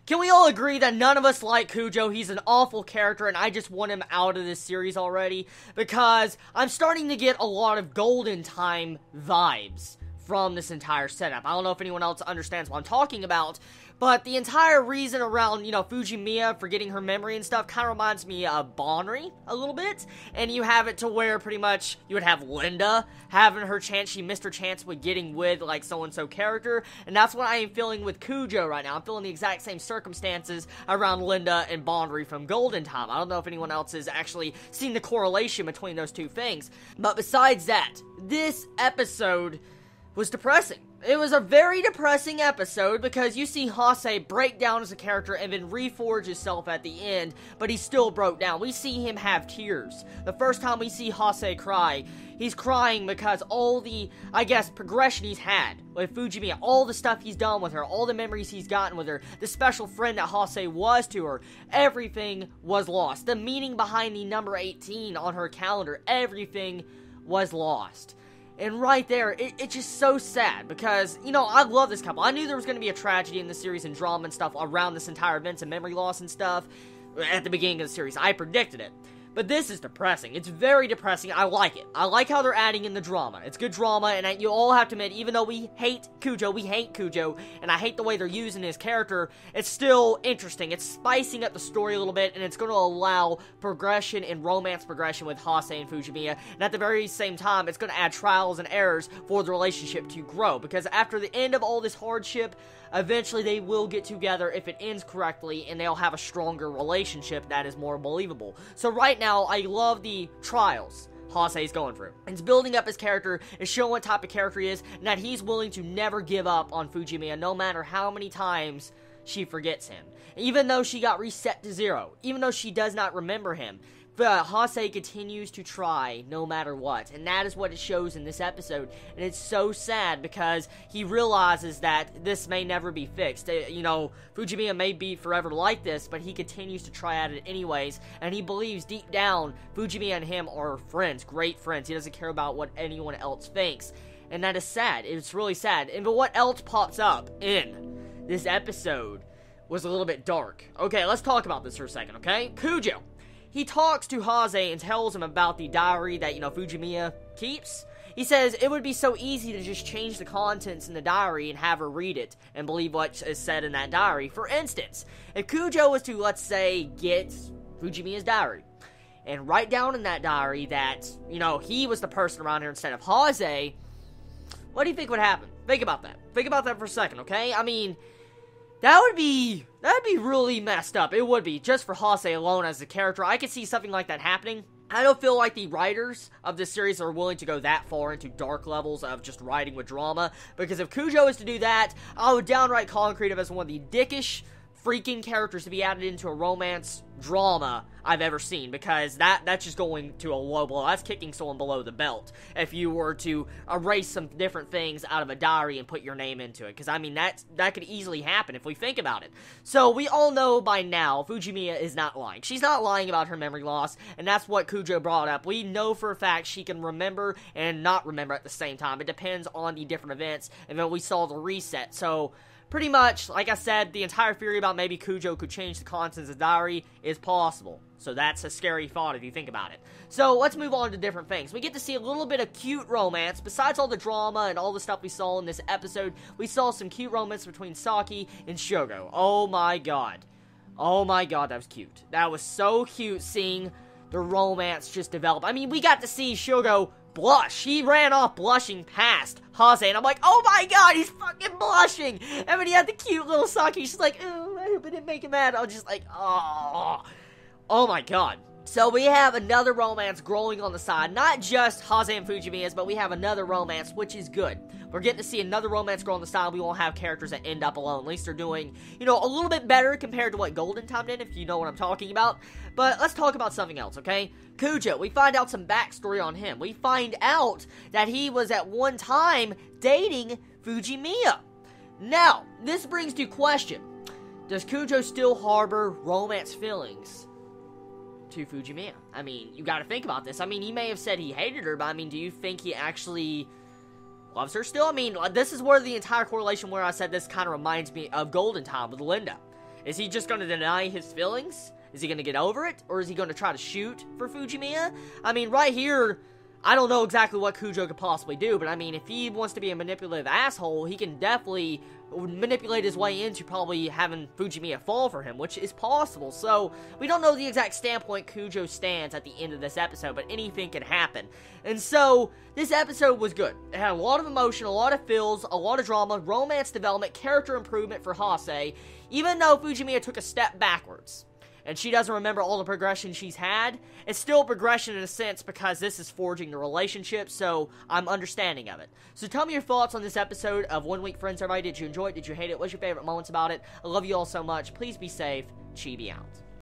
Can we all agree that none of us like Kujo? He's an awful character, and I just want him out of this series already, because I'm starting to get a lot of Golden Time vibes from this entire setup. I don't know if anyone else understands what I'm talking about, but the entire reason around, Fujimiya forgetting her memory and stuff kind of reminds me of Bonri a little bit, and you have it to where pretty much you would have Linda having her chance, she missed her chance with getting with, like, so-and-so character, and that's what I am feeling with Kujo right now. I'm feeling the exact same circumstances around Linda and Bonri from Golden Time. I don't know if anyone else has actually seen the correlation between those two things, but besides that, this episode was depressing. It was a very depressing episode because you see Hase break down as a character and then reforge himself at the end, but he still broke down. We see him have tears. The first time we see Hase cry, he's crying because all the, progression he's had with Fujimiya, all the stuff he's done with her, all the memories he's gotten with her, the special friend that Hase was to her, everything was lost. The meaning behind the number 18 on her calendar, everything was lost. And right there, it's just so sad, because, I love this couple. I knew there was going to be a tragedy in the series and drama and stuff around this entire events and memory loss and stuff at the beginning of the series. I predicted it. But this is depressing. It's very depressing. I like it. I like how they're adding in the drama. It's good drama, and you all have to admit, even though we hate Kujo, and I hate the way they're using his character, it's still interesting. It's spicing up the story a little bit, and it's going to allow progression and romance progression with Hase and Fujimiya, and at the very same time, it's going to add trials and errors for the relationship to grow, because after the end of all this hardship, eventually they will get together if it ends correctly, and they'll have a stronger relationship that is more believable. So right now, I love the trials Hase's going through. It's building up his character, it's showing what type of character he is, and that he's willing to never give up on Fujimiya, no matter how many times she forgets him. Even though she got reset to 0, even though she does not remember him, but Hase continues to try no matter what, and that is what it shows in this episode, and it's so sad because he realizes that this may never be fixed. Fujimiya may be forever like this, but he continues to try at it anyways, and he believes deep down Fujimiya and him are friends, great friends. He doesn't care about what anyone else thinks, and that is sad. It's really sad. But what else pops up in this episode was a little bit dark. Okay, let's talk about this for a second, okay? Kujo. He talks to Hase and tells him about the diary that, Fujimiya keeps. He says it would be so easy to just change the contents in the diary and have her read it and believe what is said in that diary. For instance, if Kujo was to, let's say, get Fujimiya's diary and write down in that diary that, he was the person around here instead of Hase, what do you think would happen? Think about that. Think about that for a second, okay? That'd be really messed up. It would be, just for Hase alone as a character. I could see something like that happening. I don't feel like the writers of this series are willing to go that far into dark levels of just writing with drama, because if Kujo is to do that, I would downright call him creative as one of the dickish freaking characters to be added into a romance drama I've ever seen, because that's just going to a low blow. That's kicking someone below the belt if you were to erase some different things out of a diary and put your name into it, because that could easily happen if we think about it. So we all know by now Fujimiya is not lying. She's not lying about her memory loss, and that's what Kujo brought up. We know for a fact she can remember and not remember at the same time. It depends on the different events, and then we saw the reset. So pretty much, like I said, the entire theory about maybe Kujo could change the contents of the diary is possible. So that's a scary thought if you think about it. So let's move on to different things. We get to see a little bit of cute romance. Besides all the drama and all the stuff we saw in this episode, we saw some cute romance between Saki and Shogo. Oh my god. Oh my god, that was cute. That was so cute seeing the romance just develop. We got to see Shogo blush. He ran off blushing past Hase, and I'm like, oh my god, he's fucking blushing. And when he had the cute little Saki, she's like, oh, I hope I didn't make him mad. I was just like, oh my god. So we have another romance growing on the side. Not just Hase and Fujimiya's, but we have another romance, which is good. We're getting to see another romance grow on the side. We won't have characters that end up alone. At least they're doing, a little bit better compared to what Golden Time did, if you know what I'm talking about. But let's talk about something else, okay? Kujo, we find out some backstory on him. We find out that he was at one time dating Fujimiya. Now, this brings to question, does Kujo still harbor romance feelings to Fujimiya? You gotta think about this. He may have said he hated her, but do you think he actually loves her still? This is where the entire correlation where I said this kind of reminds me of Golden Time with Linda. Is he just going to deny his feelings? Is he going to get over it? Or is he going to try to shoot for Fujimiya? I mean, right here, I don't know exactly what Kujo could possibly do, but I mean, if he wants to be a manipulative asshole, he can definitely manipulate his way into probably having Fujimiya fall for him, which is possible. So, we don't know the exact standpoint Kujo stands at the end of this episode, but anything can happen. And so, this episode was good. It had a lot of emotion, a lot of feels, a lot of drama, romance development, character improvement for Hase, even though Fujimiya took a step backwards. And she doesn't remember all the progression she's had, it's still progression in a sense because this is forging the relationship, so I'm understanding of it. So tell me your thoughts on this episode of 1 Week Friends, everybody. Did you enjoy it? Did you hate it? What's your favorite moments about it? I love you all so much. Please be safe. Chibi out.